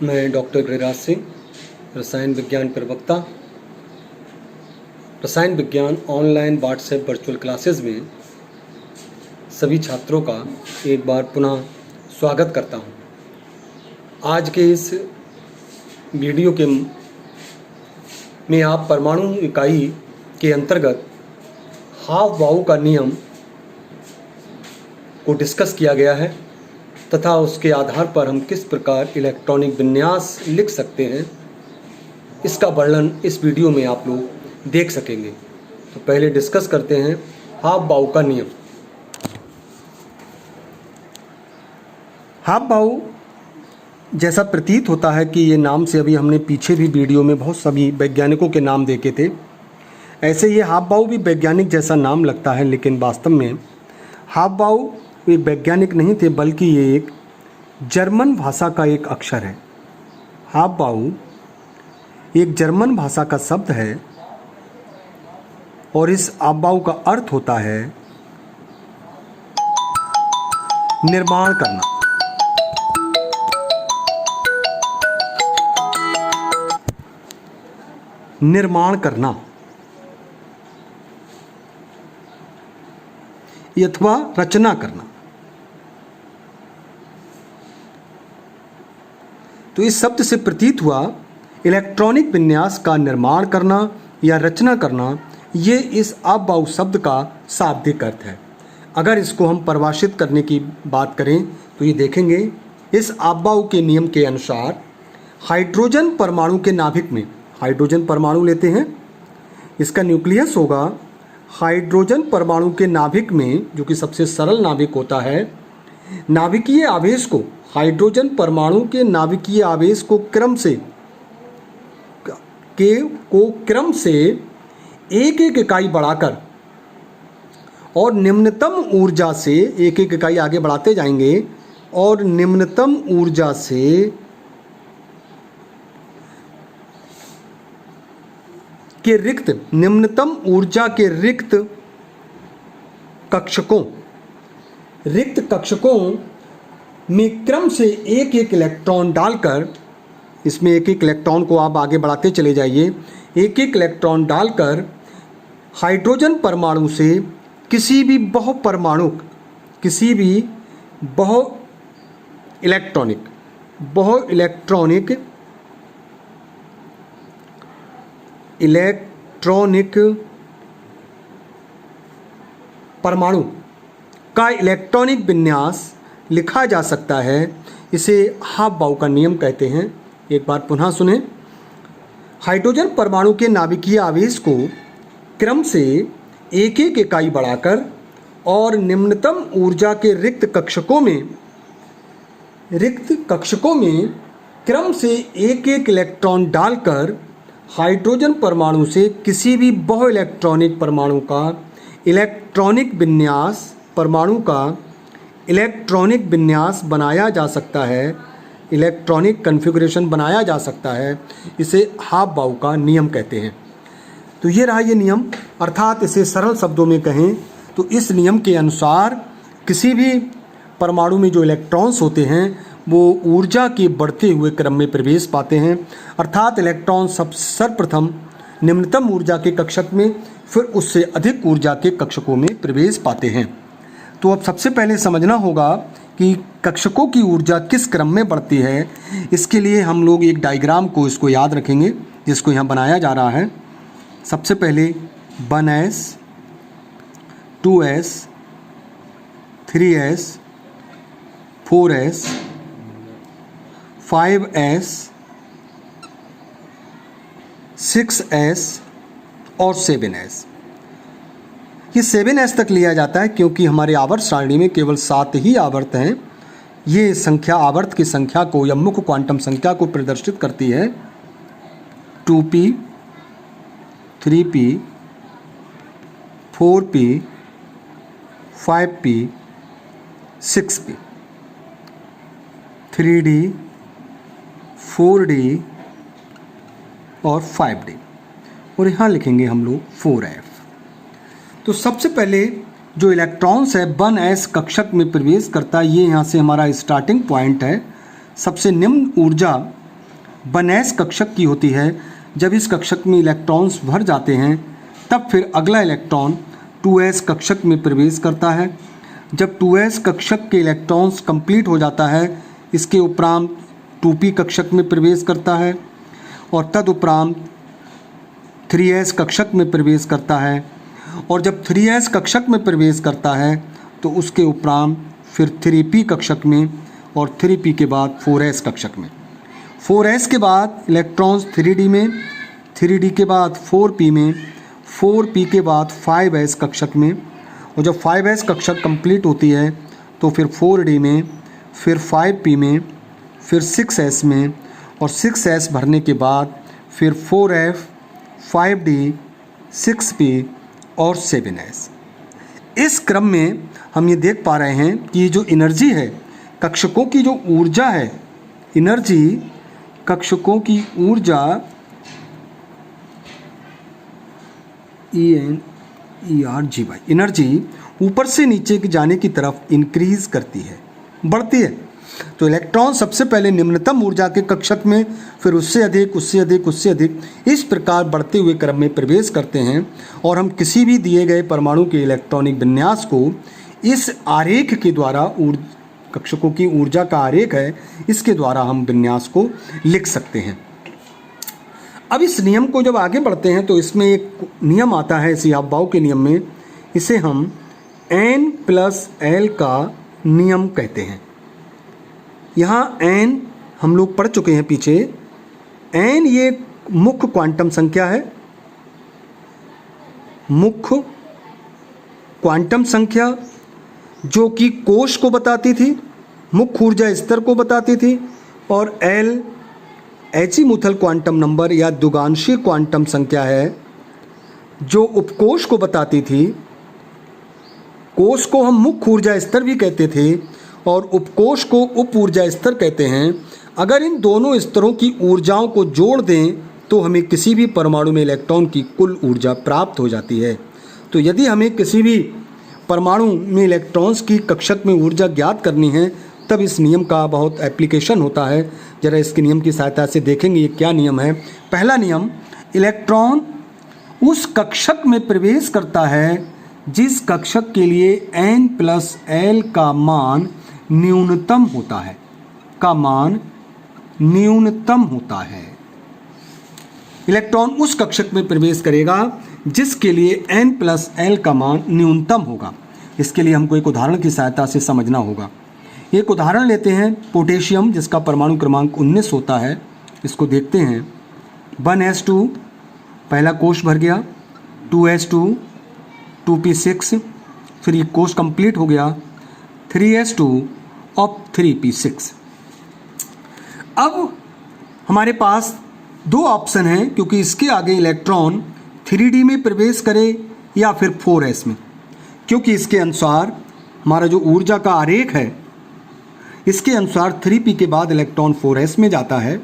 मैं डॉक्टर गिरिराज सिंह, रसायन विज्ञान प्रवक्ता। रसायन विज्ञान ऑनलाइन व्हाट्सएप वर्चुअल क्लासेस में सभी छात्रों का एक बार पुनः स्वागत करता हूं। आज के इस वीडियो के में आप परमाणु इकाई के अंतर्गत हाफ बाउ का नियम को डिस्कस किया गया है तथा उसके आधार पर हम किस प्रकार इलेक्ट्रॉनिक विन्यास लिख सकते हैं, इसका वर्णन इस वीडियो में आप लोग देख सकेंगे। तो पहले डिस्कस करते हैं हाफ बाउ का नियम। हाफ बाउ जैसा प्रतीत होता है कि ये नाम से अभी हमने पीछे भी वीडियो में बहुत सभी वैज्ञानिकों के नाम देखे थे, ऐसे ये हाफ बाउ भी वैज्ञानिक जैसा नाम लगता है, लेकिन वास्तव में हाफ बाउ ये वैज्ञानिक नहीं थे, बल्कि ये एक जर्मन भाषा का एक अक्षर है। हाफ बाउ एक जर्मन भाषा का शब्द है और इस हाफ बाउ का अर्थ होता है निर्माण करना। निर्माण करना अथवा रचना करना। तो इस शब्द से प्रतीत हुआ इलेक्ट्रॉनिक विन्यास का निर्माण करना या रचना करना, ये इस हाफ बाउ शब्द का शाब्दिक अर्थ है। अगर इसको हम परिभाषित करने की बात करें तो ये देखेंगे, इस हाफ बाउ के नियम के अनुसार हाइड्रोजन परमाणु के नाभिक में, हाइड्रोजन परमाणु लेते हैं, इसका न्यूक्लियस होगा हाइड्रोजन परमाणु के नाभिक में, जो कि सबसे सरल नाभिक होता है। नाभिकीय आवेश को, हाइड्रोजन परमाणु के नाभिकीय आवेश को क्रम से एक एक इकाई बढ़ाकर और निम्नतम ऊर्जा से, एक एक इकाई आगे बढ़ाते जाएंगे और निम्नतम ऊर्जा से के रिक्त, निम्नतम ऊर्जा के रिक्त कक्षकों में क्रम से एक एक इलेक्ट्रॉन डालकर, इसमें एक एक इलेक्ट्रॉन को आप आगे बढ़ाते चले जाइए, एक एक इलेक्ट्रॉन डालकर हाइड्रोजन परमाणु से किसी भी बहु इलेक्ट्रॉनिक परमाणु का इलेक्ट्रॉनिक विन्यास लिखा जा सकता है। इसे हाफ बाउ का नियम कहते हैं। एक बार पुनः सुने। हाइड्रोजन परमाणु के नाभिकीय आवेश को क्रम से एक एक इकाई बढ़ाकर और निम्नतम ऊर्जा के रिक्त कक्षकों में क्रम से एक एक इलेक्ट्रॉन डालकर हाइड्रोजन परमाणु से किसी भी बहु इलेक्ट्रॉनिक परमाणु का इलेक्ट्रॉनिक विन्यास बनाया जा सकता है, इलेक्ट्रॉनिक कन्फिगरेशन बनाया जा सकता है। इसे हाफ बाउ का नियम कहते हैं। तो ये रहा ये नियम, अर्थात इसे सरल शब्दों में कहें तो इस नियम के अनुसार किसी भी परमाणु में जो इलेक्ट्रॉन्स होते हैं वो ऊर्जा के बढ़ते हुए क्रम में प्रवेश पाते हैं, अर्थात इलेक्ट्रॉन सर्वप्रथम निम्नतम ऊर्जा के कक्षक में, फिर उससे अधिक ऊर्जा के कक्षकों में प्रवेश पाते हैं। तो अब सबसे पहले समझना होगा कि कक्षकों की ऊर्जा किस क्रम में बढ़ती है। इसके लिए हम लोग एक डायग्राम को इसको याद रखेंगे, जिसको यहाँ बनाया जा रहा है। सबसे पहले 1s, 2s, 3s, 4s, 5s, 6s और 7s। ये 7s तक लिया जाता है क्योंकि हमारे आवर्त सारणी में केवल 7 ही आवर्त हैं। ये संख्या आवर्त की संख्या को या मुख्य क्वांटम संख्या को प्रदर्शित करती है। 2p, 3p, 4p, 5p, 6p, 3d, 4d और 5d, और यहाँ लिखेंगे हम लोग 4f। तो सबसे पहले जो इलेक्ट्रॉन्स है 1s कक्षक में प्रवेश करता है, ये यहाँ से हमारा स्टार्टिंग पॉइंट है। सबसे निम्न ऊर्जा 1s कक्षक की होती है। जब इस कक्षक में इलेक्ट्रॉन्स भर जाते हैं तब फिर अगला इलेक्ट्रॉन 2s कक्षक में प्रवेश करता है। जब 2s कक्षक के इलेक्ट्रॉन्स कंप्लीट हो जाता है, इसके उपरांत 2p कक्षक में प्रवेश करता है और तदुपरांत 3s कक्षक में प्रवेश करता है। और जब 3s कक्षक में प्रवेश करता है तो उसके उपरांत फिर 3p कक्षक में और 3p के बाद 4s कक्षक में। 4s के बाद इलेक्ट्रॉन्स 3d में, 3d के बाद 4p में, 4p के बाद 5s कक्षक में। और जब 5s कक्षक कंप्लीट होती है तो फिर 4d में, फिर 5p में, फिर 6s में और 6s भरने के बाद फिर 4f, 5d, 6p और 7s। इस क्रम में हम ये देख पा रहे हैं कि ये जो एनर्जी है, कक्षकों की जो ऊर्जा है, एनर्जी, कक्षकों की ऊर्जा ENERGY, एनर्जी ऊपर से नीचे की जाने की तरफ इंक्रीज करती है, बढ़ती है। तो इलेक्ट्रॉन सबसे पहले निम्नतम ऊर्जा के कक्षक में, फिर उससे अधिक, उससे अधिक, उससे अधिक, इस प्रकार बढ़ते हुए क्रम में प्रवेश करते हैं। और हम किसी भी दिए गए परमाणु के इलेक्ट्रॉनिक विन्यास को इस आरेख के द्वारा, कक्षकों की ऊर्जा का आरेख है, इसके द्वारा हम विन्यास को लिख सकते हैं। अब इस नियम को जब आगे बढ़ते हैं तो इसमें एक नियम आता है, इसी हाव-भाव के नियम में, इसे हम N+L का नियम कहते हैं। यहाँ n हम लोग पढ़ चुके हैं पीछे। n ये मुख्य क्वांटम संख्या है, मुख्य क्वांटम संख्या जो कि कोश को बताती थी, मुख्य ऊर्जा स्तर को बताती थी। और l एजीमुथल क्वांटम नंबर या द्विगांशीय क्वांटम संख्या है जो उपकोश को बताती थी। कोश को हम मुख्य ऊर्जा स्तर भी कहते थे और उपकोश को उप ऊर्जा स्तर कहते हैं। अगर इन दोनों स्तरों की ऊर्जाओं को जोड़ दें तो हमें किसी भी परमाणु में इलेक्ट्रॉन की कुल ऊर्जा प्राप्त हो जाती है। तो यदि हमें किसी भी परमाणु में इलेक्ट्रॉन्स की कक्षक में ऊर्जा ज्ञात करनी है तब इस नियम का बहुत एप्लीकेशन होता है। जरा इसके नियम की सहायता से देखेंगे ये क्या नियम है। पहला नियम, इलेक्ट्रॉन उस कक्षक में प्रवेश करता है जिस कक्षक के लिए N+L का मान न्यूनतम होता है, का मान न्यूनतम होता है। इलेक्ट्रॉन उस कक्षक में प्रवेश करेगा जिसके लिए N+L का मान न्यूनतम होगा। इसके लिए हमको एक उदाहरण की सहायता से समझना होगा। एक उदाहरण लेते हैं, पोटेशियम जिसका परमाणु क्रमांक 19 होता है, इसको देखते हैं। 1s2 पहला कोश भर गया, 2s2, 2p6, फिर ये कोश कंप्लीट हो गया, 3s2 और 3p6। अब हमारे पास दो ऑप्शन हैं क्योंकि इसके आगे इलेक्ट्रॉन 3d में प्रवेश करे या फिर 4s में, क्योंकि इसके अनुसार हमारा जो ऊर्जा का आरेख है इसके अनुसार 3p के बाद इलेक्ट्रॉन 4s में जाता है,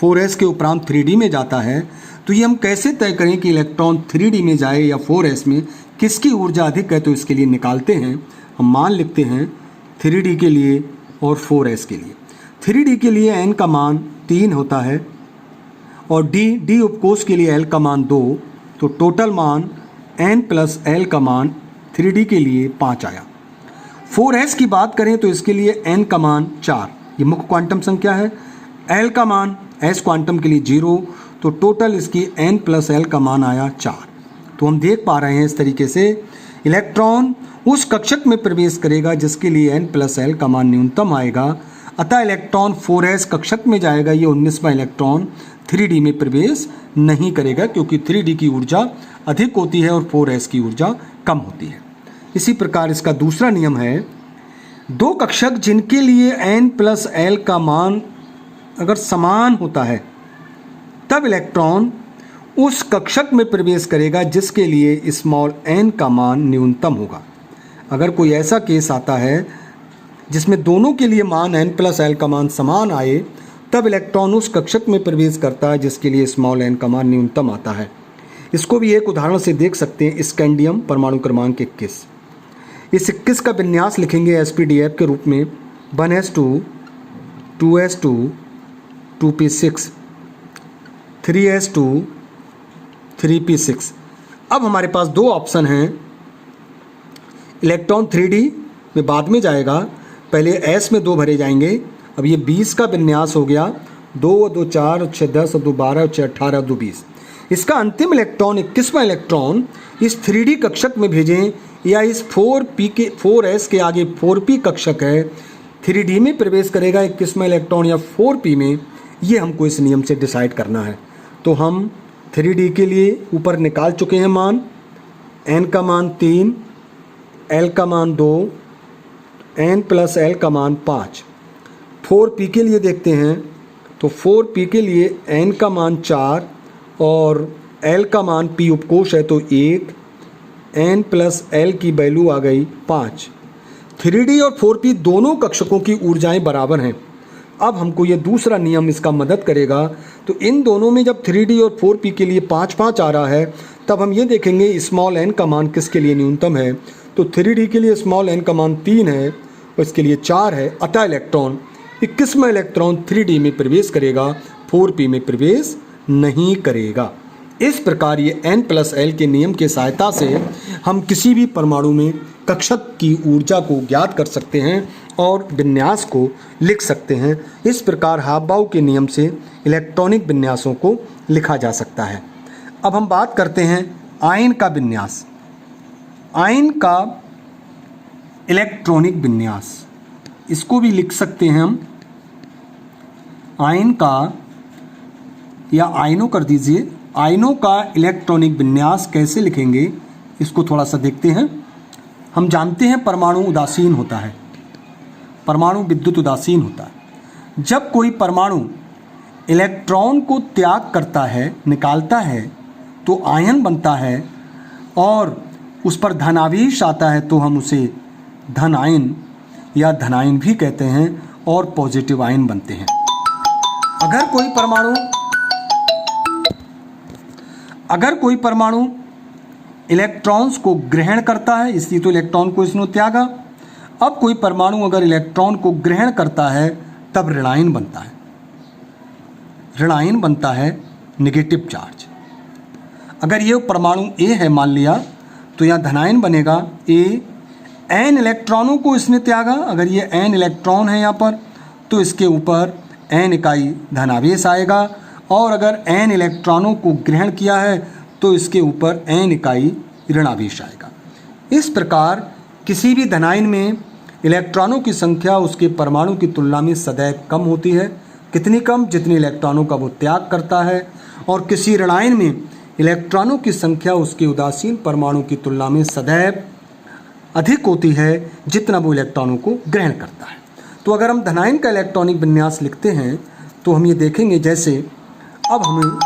4s के उपरांत 3d में जाता है। तो ये हम कैसे तय करें कि इलेक्ट्रॉन 3d में जाए या 4s में, किसकी ऊर्जा अधिक है? तो इसके लिए निकालते हैं, हम मान लिखते हैं 3d के लिए और 4s के लिए। 3d के लिए n का मान 3 होता है और d उपकोष के लिए l का मान 2, तो टोटल मान n+L का मान 3d के लिए 5 आया। 4s की बात करें तो इसके लिए n का मान 4, ये मुख्य क्वांटम संख्या है। l का मान s क्वांटम के लिए 0, तो टोटल इसकी n+L का मान आया 4। तो हम देख पा रहे हैं इस तरीके से इलेक्ट्रॉन उस कक्षक में प्रवेश करेगा जिसके लिए n+L का मान न्यूनतम आएगा। अतः इलेक्ट्रॉन 4s कक्षक में जाएगा, ये 19वां इलेक्ट्रॉन 3d में प्रवेश नहीं करेगा क्योंकि 3d की ऊर्जा अधिक होती है और 4s की ऊर्जा कम होती है। इसी प्रकार इसका दूसरा नियम है, दो कक्षक जिनके लिए n+L का मान अगर समान होता है तब इलेक्ट्रॉन उस कक्षक में प्रवेश करेगा जिसके लिए स्मॉल n का मान न्यूनतम होगा। अगर कोई ऐसा केस आता है जिसमें दोनों के लिए मान n+L का मान समान आए तब इलेक्ट्रॉन उस कक्षक में प्रवेश करता है जिसके लिए स्मॉल n का मान न्यूनतम आता है। इसको भी एक उदाहरण से देख सकते हैं, स्कैंडियम परमाणु क्रमांक 21। इस 21 का विन्यास लिखेंगे SPDF के रूप में 1s2 2s2 2p6 3s2 3p6। अब हमारे पास दो ऑप्शन हैं। इलेक्ट्रॉन 3D में बाद में जाएगा, पहले S में 2 भरे जाएंगे। अब ये 20 का विन्यास हो गया, 2 2 4 6 10 2 12 6 18 2 20। इसका अंतिम इलेक्ट्रॉन 21वां इलेक्ट्रॉन इस 3D कक्षक में भेजें या इस 4S के आगे 4p कक्षक है 3D में प्रवेश करेगा 21वां इलेक्ट्रॉन या 4p में, ये हमको इस नियम से डिसाइड करना है। तो हम 3D के लिए ऊपर निकाल चुके हैं मान, n का मान 3, l का मान 2, n प्लस l का मान 5। 4p के लिए देखते हैं तो 4p के लिए n का मान 4 और l का मान p उपकोष है तो 1, n प्लस l की वैल्यू आ गई 5। 3D और 4p दोनों कक्षकों की ऊर्जाएं बराबर हैं। अब हमको ये दूसरा नियम इसका मदद करेगा। तो इन दोनों में जब 3D और 4p के लिए 5-5 आ रहा है, तब हम ये देखेंगे स्मॉल n का मान किसके लिए न्यूनतम है। तो 3D के लिए स्मॉल n का मान 3 है और इसके लिए 4 है, अतः इलेक्ट्रॉन 21वां इलेक्ट्रॉन 3D में प्रवेश करेगा, 4p में प्रवेश नहीं करेगा। इस प्रकार ये n प्लस l के नियम की सहायता से हम किसी भी परमाणु में कक्षक की ऊर्जा को ज्ञात कर सकते हैं और विन्यास को लिख सकते हैं। इस प्रकार हाफ-बाउ के नियम से इलेक्ट्रॉनिक विन्यासों को लिखा जा सकता है। अब हम बात करते हैं आयन का विन्यास। आयन का इलेक्ट्रॉनिक विन्यास, इसको भी लिख सकते हैं हम आयन का, या आयनों कर दीजिए। आयनों का इलेक्ट्रॉनिक विन्यास कैसे लिखेंगे इसको थोड़ा सा देखते हैं। हम जानते हैं परमाणु उदासीन होता है, परमाणु विद्युत उदासीन होता है। जब कोई परमाणु इलेक्ट्रॉन को त्याग करता है, निकालता है, तो आयन बनता है और उस पर धनावेश आता है तो हम उसे धन आयन या धनायन भी कहते हैं और पॉजिटिव आयन बनते हैं। अगर कोई परमाणु इलेक्ट्रॉन्स को ग्रहण करता है, इसलिए तो इलेक्ट्रॉन को इसने त्यागा। अब कोई परमाणु अगर इलेक्ट्रॉन को ग्रहण करता है तब ऋणायन बनता है। ऋणायन बनता है नेगेटिव चार्ज। अगर ये परमाणु A है मान लिया तो यहाँ धनायन बनेगा A। n इलेक्ट्रॉनों को इसने त्यागा, अगर ये n इलेक्ट्रॉन है यहाँ पर तो इसके ऊपर n इकाई धनावेश आएगा, और अगर n इलेक्ट्रॉनों को ग्रहण किया है तो इसके ऊपर n इकाई ऋणावेश आएगा। इस प्रकार किसी भी धनायन में इलेक्ट्रॉनों की संख्या उसके परमाणु की तुलना में सदैव कम होती है। कितनी कम? जितने इलेक्ट्रॉनों का वो त्याग करता है। और किसी ऋणायन में इलेक्ट्रॉनों की संख्या उसके उदासीन परमाणु की तुलना में सदैव अधिक होती है जितना वो इलेक्ट्रॉनों को ग्रहण करता है। तो अगर हम धनायन का इलेक्ट्रॉनिक विन्यास लिखते हैं तो हम ये देखेंगे, जैसे अब हमें